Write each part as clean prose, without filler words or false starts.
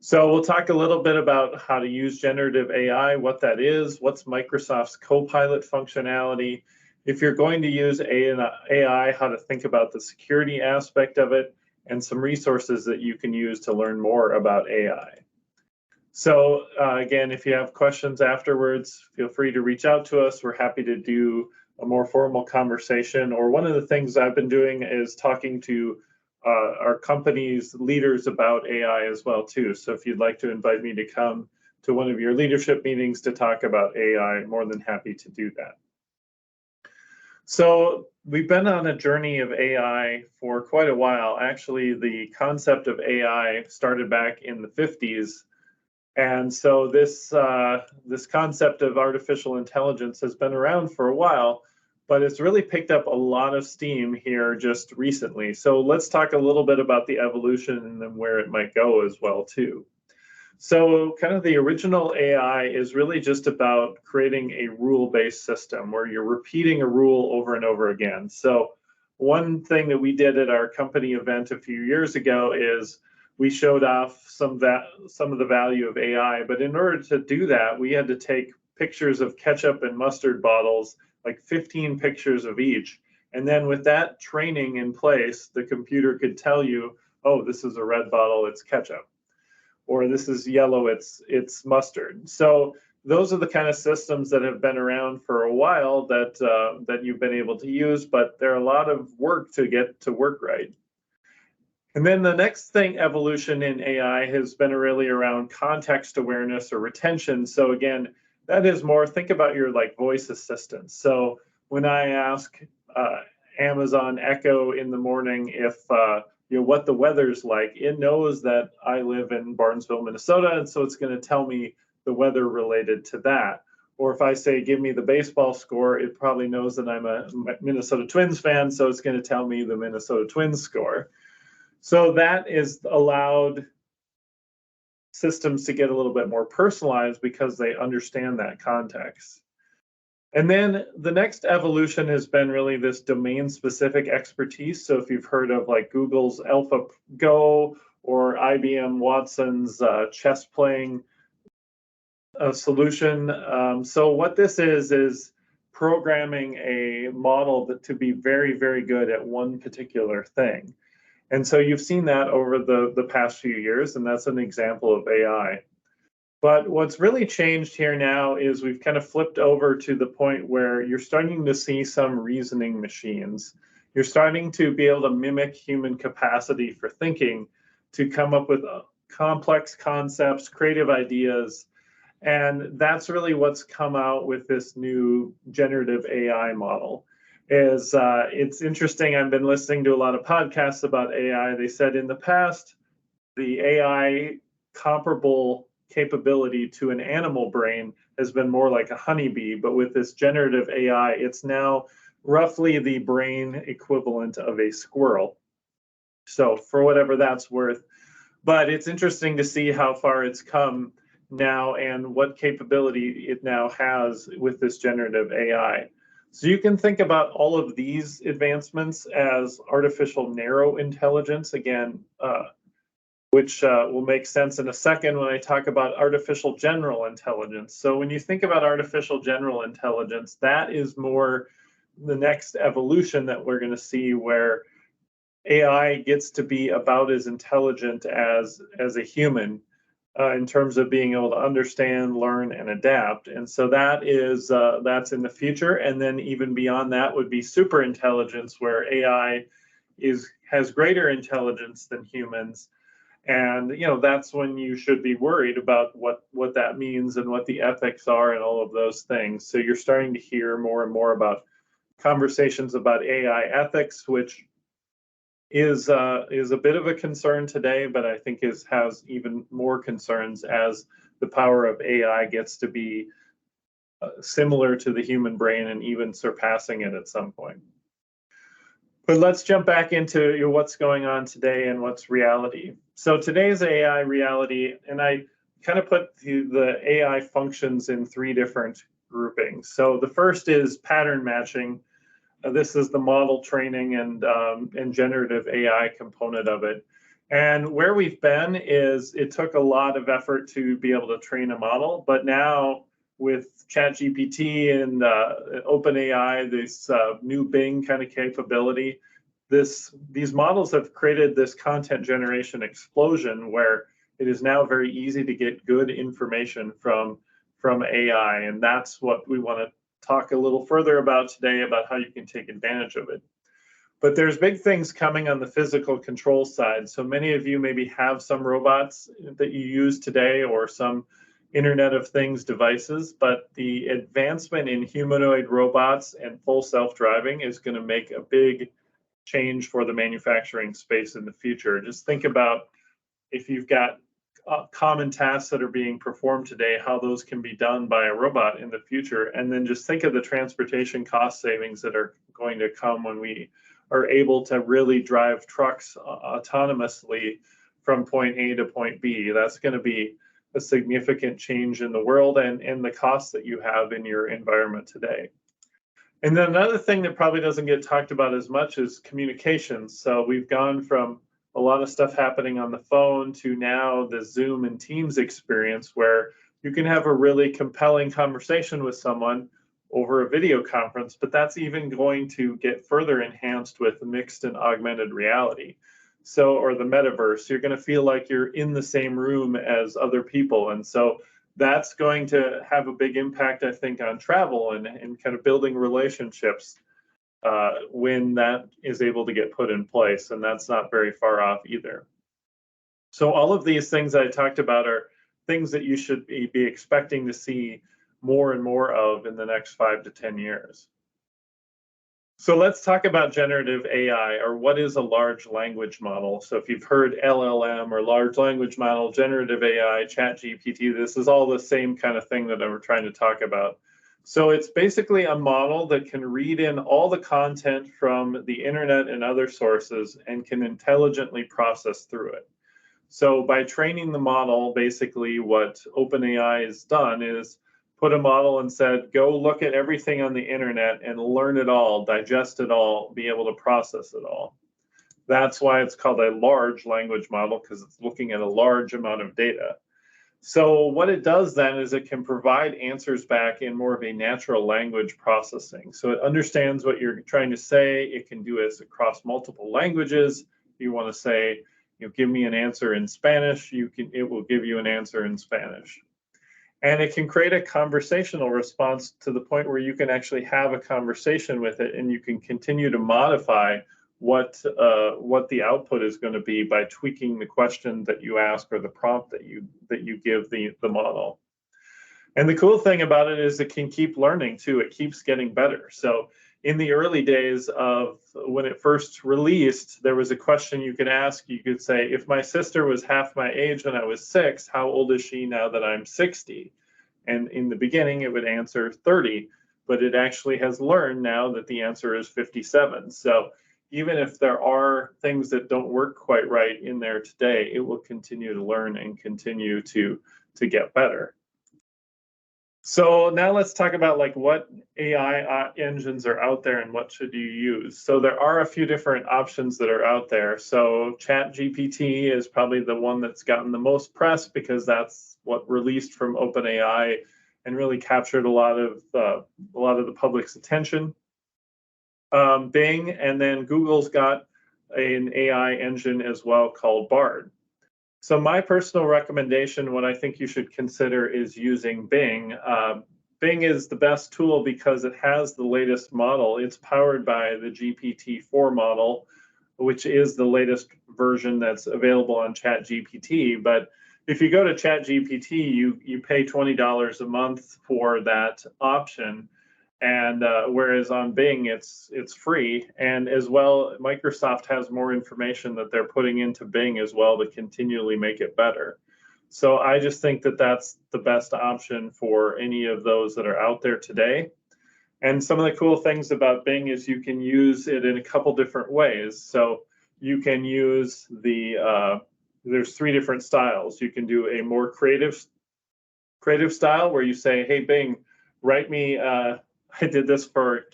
So we'll talk a little bit about how to use generative AI, what that is, what's Microsoft's Copilot functionality. If you're going to use AI, how to think about the security aspect of it, and some resources that you can use to learn more about AI. So again, if you have questions afterwards, feel free to reach out to us. We're happy to do a more formal conversation. Or one of the things I've been doing is talking to our company's leaders about AI as well too. So if you'd like to invite me to come to one of your leadership meetings to talk about AI, I'm more than happy to do that. So we've been on a journey of AI for quite a while. Actually, the concept of AI started back in the 50s. And so this concept of artificial intelligence has been around for a while, but it's really picked up a lot of steam here just recently. So let's talk a little bit about the evolution and then where it might go as well too. So kind of the original AI is really just about creating a rule-based system where you're repeating a rule over and over again. So one thing that we did at our company event a few years ago is we showed off some of the value of AI, but in order to do that, we had to take pictures of ketchup and mustard bottles, like 15 pictures of each. And then with that training in place, the computer could tell you, oh, this is a red bottle, it's ketchup. Or this is yellow, it's mustard. So those are the kind of systems that have been around for a while that you've been able to use, but they're a lot of work to get to work right. And then the next thing, evolution in AI, has been really around context awareness or retention. So again, that is more, think about your like voice assistants. So when I ask Amazon Echo in the morning if what the weather's like, it knows that I live in Barnesville, Minnesota, and so it's going to tell me the weather related to that. Or if I say, give me the baseball score, it probably knows that I'm a Minnesota Twins fan, so it's going to tell me the Minnesota Twins score. So that is allowed systems to get a little bit more personalized because they understand that context. And then the next evolution has been really this domain-specific expertise. So if you've heard of like Google's AlphaGo or IBM Watson's chess playing solution. So what this is programming a model to be very, very good at one particular thing. And so you've seen that over the past few years, and that's an example of AI. But what's really changed here now is we've kind of flipped over to the point where you're starting to see some reasoning machines. You're starting to be able to mimic human capacity for thinking to come up with complex concepts, creative ideas. And that's really what's come out with this new generative AI model. It's interesting. I've been listening to a lot of podcasts about AI. They said in the past, the AI comparable capability to an animal brain has been more like a honeybee, but with this generative AI, it's now roughly the brain equivalent of a squirrel. So for whatever that's worth, but it's interesting to see how far it's come now and what capability it now has with this generative AI. So you can think about all of these advancements as artificial narrow intelligence, again, which will make sense in a second when I talk about artificial general intelligence. So when you think about artificial general intelligence, that is more the next evolution that we're going to see, where AI gets to be about as intelligent as a human in terms of being able to understand, learn, and adapt. And so that is that's in the future. And then even beyond that would be super intelligence, where AI has greater intelligence than humans. And that's when you should be worried about what that means and what the ethics are and all of those things. So you're starting to hear more and more about conversations about AI ethics, which is a bit of a concern today, but I think has even more concerns as the power of AI gets to be similar to the human brain and even surpassing it at some point. But let's jump back into what's going on today and what's reality. So today's AI reality, and I kind of put the AI functions in three different groupings. So the first is pattern matching. This is the model training and generative AI component of it. And where we've been is it took a lot of effort to be able to train a model, but now with ChatGPT and OpenAI, this new Bing kind of capability, these models have created this content generation explosion where it is now very easy to get good information from AI, and that's what we want to talk a little further about today, about how you can take advantage of it. But there's big things coming on the physical control side. So many of you maybe have some robots that you use today or some Internet of Things devices, but the advancement in humanoid robots and full self-driving is going to make a big change for the manufacturing space in the future. Just think about if you've got common tasks that are being performed today, how those can be done by a robot in the future. And then just think of the transportation cost savings that are going to come when we are able to really drive trucks autonomously from point A to point B. That's going to be a significant change in the world and the costs that you have in your environment today. And then another thing that probably doesn't get talked about as much is communications. So we've gone from a lot of stuff happening on the phone to now the Zoom and Teams experience where you can have a really compelling conversation with someone over a video conference, but that's even going to get further enhanced with mixed and augmented reality. So, or the metaverse, you're going to feel like you're in the same room as other people. And so that's going to have a big impact, I think, on travel and kind of building relationships when that is able to get put in place. And that's not very far off either. So all of these things I talked about are things that you should be expecting to see more and more of in the next 5 to 10 years. So let's talk about generative AI, or what is a large language model. So if you've heard LLM or large language model, generative AI, ChatGPT, this is all the same kind of thing that I'm trying to talk about. So it's basically a model that can read in all the content from the internet and other sources and can intelligently process through it. So by training the model, basically what OpenAI has done is put a model and said, go look at everything on the internet and learn it all, digest it all, be able to process it all. That's why it's called a large language model, because it's looking at a large amount of data. So what it does then is it can provide answers back in more of a natural language processing. So it understands what you're trying to say. It can do it across multiple languages. You want to say, give me an answer in Spanish, it will give you an answer in Spanish. And it can create a conversational response to the point where you can actually have a conversation with it, and you can continue to modify what the output is going to be by tweaking the question that you ask or the prompt that you give the model. And the cool thing about it is it can keep learning too. It keeps getting better. So in the early days of when it first released, there was a question you could ask. You could say, if my sister was half my age when I was 6, how old is she now that I'm 60? And in the beginning, it would answer 30, but it actually has learned now that the answer is 57. So even if there are things that don't work quite right in there today, it will continue to learn and continue to get better. So now let's talk about like what AI engines are out there and what should you use. So there are a few different options that are out there. So ChatGPT is probably the one that's gotten the most press because that's what released from OpenAI and really captured a lot of the public's attention. Bing, and then Google's got an AI engine as well called Bard. So my personal recommendation, what I think you should consider, is using Bing. Bing is the best tool because it has the latest model. It's powered by the GPT-4 model, which is the latest version that's available on ChatGPT. But if you go to ChatGPT, you pay $20 a month for that option. And whereas on Bing, it's free. And as well, Microsoft has more information that they're putting into Bing as well to continually make it better. So I just think that that's the best option for any of those that are out there today. And some of the cool things about Bing is you can use it in a couple different ways. So you can use there's 3 different styles. You can do a more creative style where you say, hey, Bing, write me, I did this for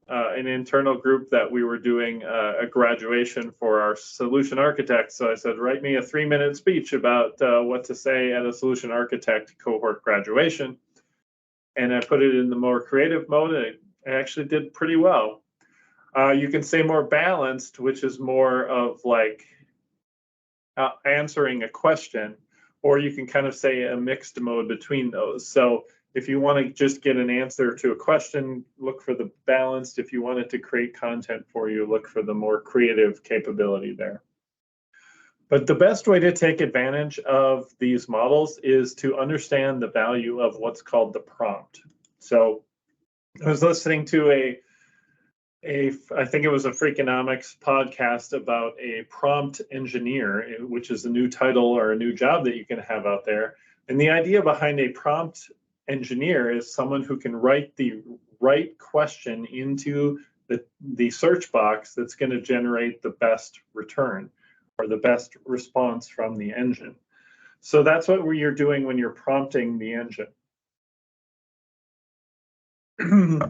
an internal group that we were doing a graduation for our solution architects. So I said, write me a 3-minute speech about what to say at a solution architect cohort graduation. And I put it in the more creative mode, and it actually did pretty well. You can say more balanced, which is more of like answering a question, or you can kind of say a mixed mode between those. So if you want to just get an answer to a question, look for the balanced. If you want it to create content for you, look for the more creative capability there. But the best way to take advantage of these models is to understand the value of what's called the prompt. So I was listening to I think it was a Freakonomics podcast about a prompt engineer, which is a new title or a new job that you can have out there. And the idea behind a prompt engineer is someone who can write the right question into the search box that's going to generate the best return or the best response from the engine. So that's what you're doing when you're prompting the engine.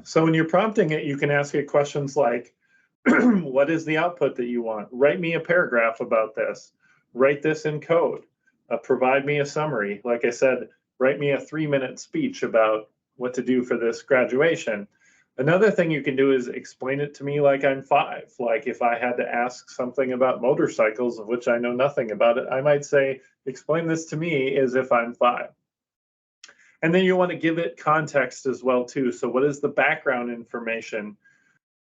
So when you're prompting it, you can ask it questions like, what is the output that you want? Write me a paragraph about this. Write this in code. Provide me a summary. Like I said, write me a 3-minute speech about what to do for this graduation. Another thing you can do is explain it to me like I'm 5. Like if I had to ask something about motorcycles, of which I know nothing about it, I might say, explain this to me as if I'm 5. And then you want to give it context as well too. So what is the background information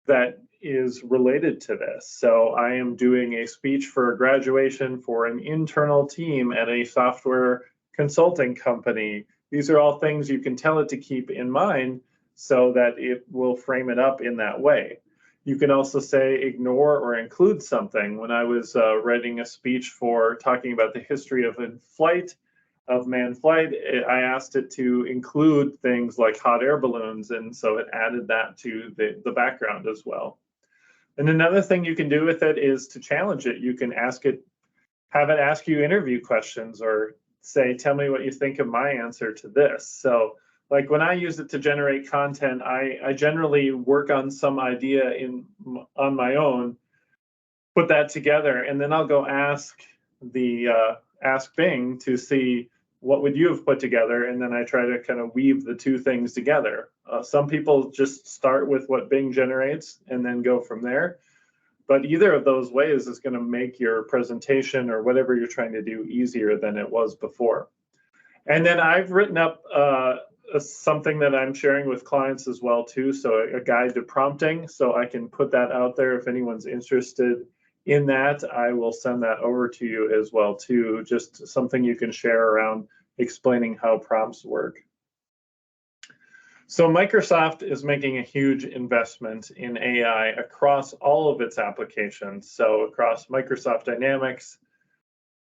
that is related to this? So I am doing a speech for a graduation for an internal team at a software consulting company. These are all things you can tell it to keep in mind so that it will frame it up in that way. You can also say ignore or include something. When I was writing a speech for talking about the history of manned flight, I asked it to include things like hot air balloons, and so it added that to the background as well. And another thing you can do with it is to challenge it. You can have it ask you interview questions, or say, tell me what you think of my answer to this. So like when I use it to generate content, I generally work on some idea on my own, put that together, and then I'll go ask Bing to see what would you have put together, and then I try to kind of weave the two things together. Some people just start with what Bing generates and then go from there. But either of those ways is going to make your presentation or whatever you're trying to do easier than it was before. And then I've written up something that I'm sharing with clients as well too. So a guide to prompting, so I can put that out there. If anyone's interested in that, I will send that over to you as well too. Just something you can share around explaining how prompts work. So Microsoft is making a huge investment in AI across all of its applications. So across Microsoft Dynamics,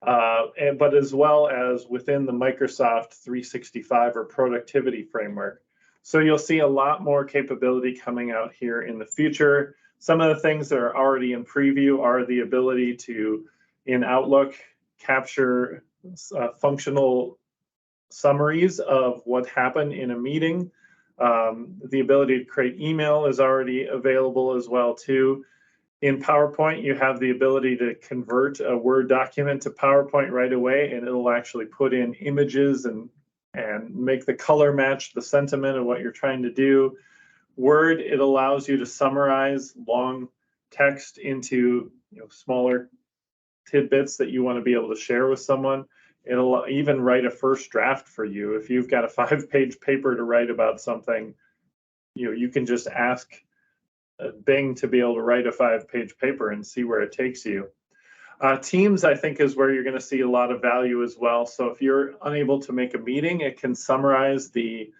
but as well as within the Microsoft 365 or productivity framework. So you'll see a lot more capability coming out here in the future. Some of the things that are already in preview are the ability to, in Outlook, capture functional summaries of what happened in a meeting. The ability to create email is already available as well too. In PowerPoint, you have the ability to convert a Word document to PowerPoint right away, and it'll actually put in images and make the color match the sentiment of what you're trying to do. Word, it allows you to summarize long text into smaller tidbits that you want to be able to share with someone. It'll even write a first draft for you. If you've got a 5-page paper to write about something, you can just ask Bing to be able to write a 5-page paper and see where it takes you. Teams, I think, is where you're going to see a lot of value as well. So if you're unable to make a meeting, it can summarize the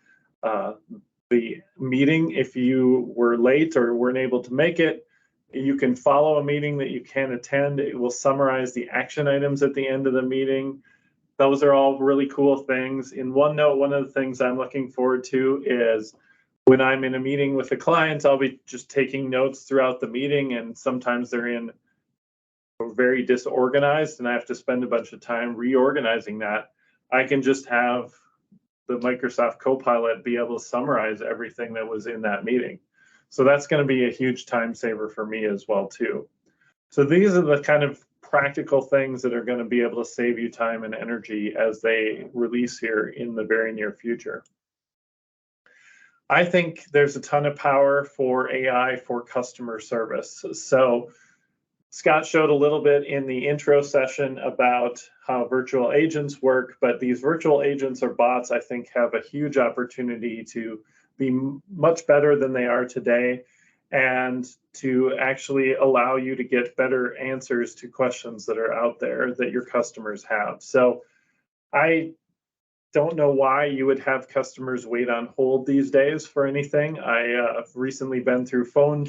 meeting. If you were late or weren't able to make it, you can follow a meeting that you can attend. It will summarize the action items at the end of the meeting. Those are all really cool things. In OneNote, one of the things I'm looking forward to is when I'm in a meeting with a client, I'll be just taking notes throughout the meeting, and sometimes they're very disorganized and I have to spend a bunch of time reorganizing that. I can just have the Microsoft Copilot be able to summarize everything that was in that meeting. So that's going to be a huge time saver for me as well too. So these are the kind of practical things that are going to be able to save you time and energy as they release here in the very near future. I think there's a ton of power for AI for customer service. So Scott showed a little bit in the intro session about how virtual agents work, but these virtual agents or bots, I think, have a huge opportunity to be much better than they are today and to actually allow you to get better answers to questions that are out there that your customers have. So I don't know why you would have customers wait on hold these days for anything. I've recently been through phone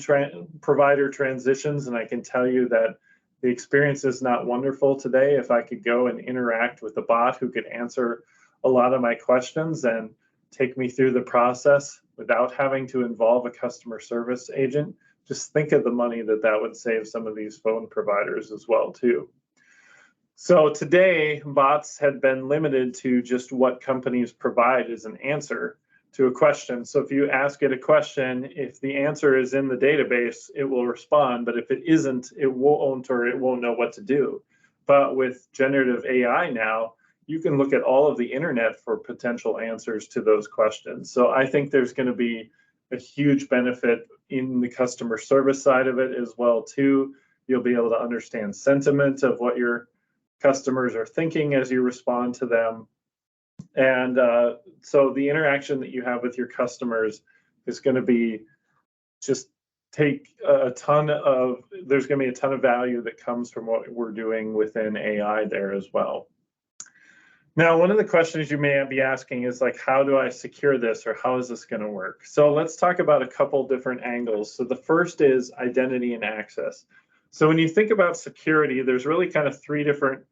provider transitions, and I can tell you that the experience is not wonderful today. If I could go and interact with a bot who could answer a lot of my questions and take me through the process without having to involve a customer service agent, just think of the money that that would save some of these phone providers as well too. So today, bots had been limited to just what companies provide as an answer to a question. So if you ask it a question, if the answer is in the database, it will respond. But if it isn't, it won't, or it won't know what to do. But with generative AI now, you can look at all of the internet for potential answers to those questions. So I think there's going to be a huge benefit in the customer service side of it as well too. You'll be able to understand sentiment of what your customers are thinking as you respond to them. And so the interaction that you have with your customers is going to be just take a ton of, there's going to be a ton of value that comes from what we're doing within AI there as well. Now, one of the questions you may be asking is like, how do I secure this, or how is this going to work? So let's talk about a couple different angles. So the first is identity and access. So when you think about security, there's really kind of three different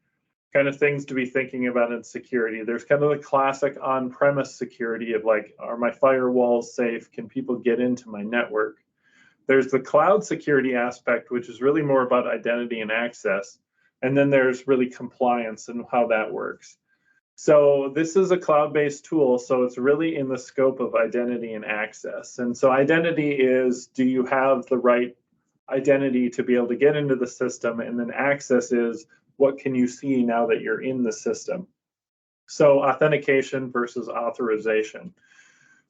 kind of things to be thinking about in security. There's kind of the classic on-premise security of like, are my firewalls safe? Can people get into my network? There's the cloud security aspect, which is really more about identity and access. And then there's really compliance and how that works. So this is a cloud-based tool, so it's really in the scope of identity and access. And so identity is, do you have the right identity to be able to get into the system? And then access is, what can you see now that you're in the system? So authentication versus authorization.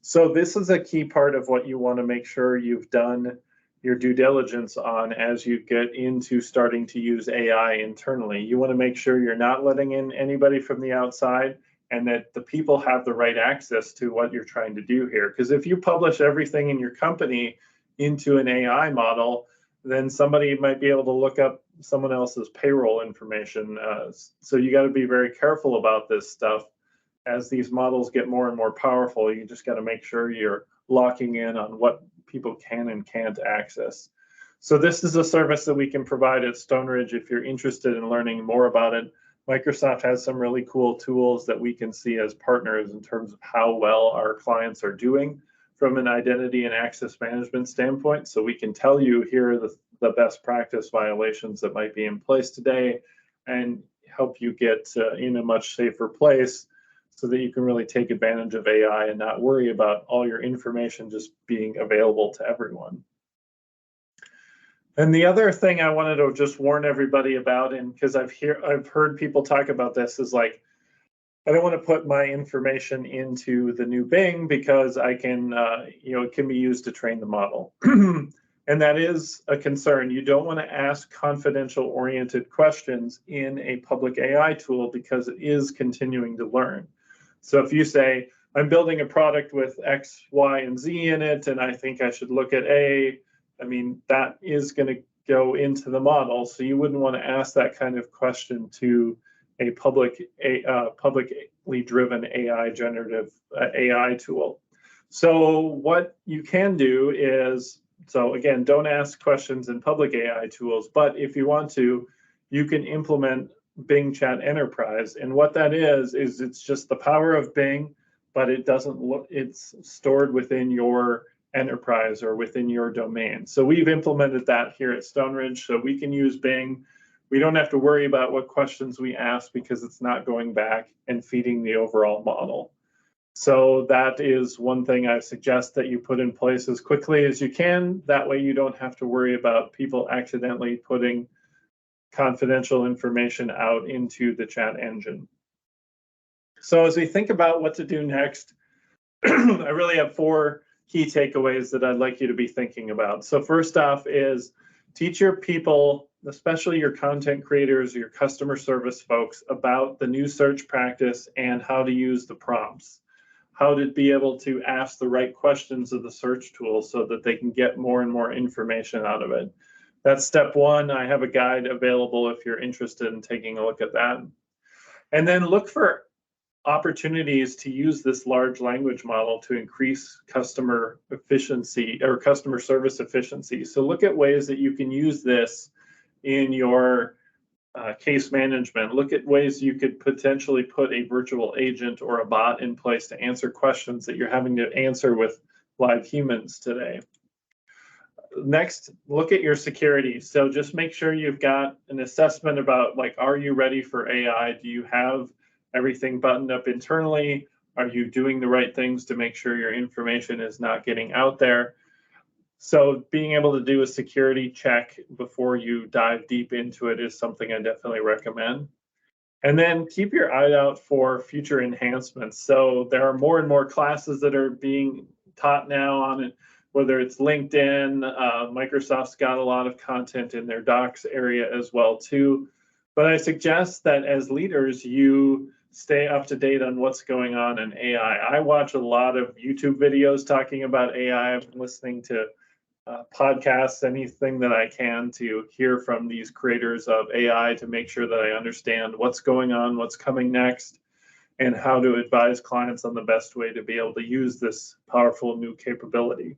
So this is a key part of what you want to make sure you've done your due diligence on as you get into starting to use AI internally. You want to make sure you're not letting in anybody from the outside and that the people have the right access to what you're trying to do here. Because if you publish everything in your company into an AI model, then somebody might be able to look up someone else's payroll information. So you got to be very careful about this stuff. As these models get more and more powerful, you just got to make sure you're locking in on what people can and can't access. So this is a service that we can provide at Stoneridge. If you're interested in learning more about it, Microsoft has some really cool tools that we can see as partners in terms of how well our clients are doing from an identity and access management standpoint. So we can tell you here are the best practice violations that might be in place today and help you get in a much safer place so that you can really take advantage of AI and not worry about all your information just being available to everyone. And the other thing I wanted to just warn everybody about, and because I've heard people talk about this, is like, I don't want to put my information into the new Bing because I can, it can be used to train the model. And that is a concern. You don't want to ask confidential oriented questions in a public AI tool because it is continuing to learn. So if you say, I'm building a product with X, Y, and Z in it, and I think I should look at A, I mean, that is going to go into the model. So you wouldn't want to ask that kind of question to a publicly driven AI generative AI tool. So what you can do is, so again, don't ask questions in public AI tools, but if you want to, you can implement Bing Chat Enterprise. And what that is it's just the power of Bing, but it doesn't look, it's stored within your enterprise or within your domain. So we've implemented that here at Stoneridge, so we can use Bing. We don't have to worry about what questions we ask because it's not going back and feeding the overall model. So that is one thing I suggest that you put in place as quickly as you can. That way you don't have to worry about people accidentally putting confidential information out into the chat engine. So as we think about what to do next, I really have 4 key takeaways that I'd like you to be thinking about. So first off is teach your people, especially your content creators, your customer service folks, about the new search practice and how to use the prompts, how to be able to ask the right questions of the search tool so that they can get more and more information out of it. That's step 1. I have a guide available if you're interested in taking a look at that. And then look for opportunities to use this large language model to increase customer efficiency or customer service efficiency. So look at ways that you can use this in your case management. Look at ways you could potentially put a virtual agent or a bot in place to answer questions that you're having to answer with live humans today. Next, look at your security. So just make sure you've got an assessment about, like, are you ready for AI? Do you have everything buttoned up internally? Are you doing the right things to make sure your information is not getting out there? So being able to do a security check before you dive deep into it is something I definitely recommend. And then keep your eye out for future enhancements. So there are more and more classes that are being taught now on it, whether it's LinkedIn, Microsoft's got a lot of content in their docs area as well too. But I suggest that as leaders, you stay up to date on what's going on in AI. I watch a lot of YouTube videos talking about AI. I'm listening to podcasts, anything that I can to hear from these creators of AI to make sure that I understand what's going on, what's coming next, and how to advise clients on the best way to be able to use this powerful new capability.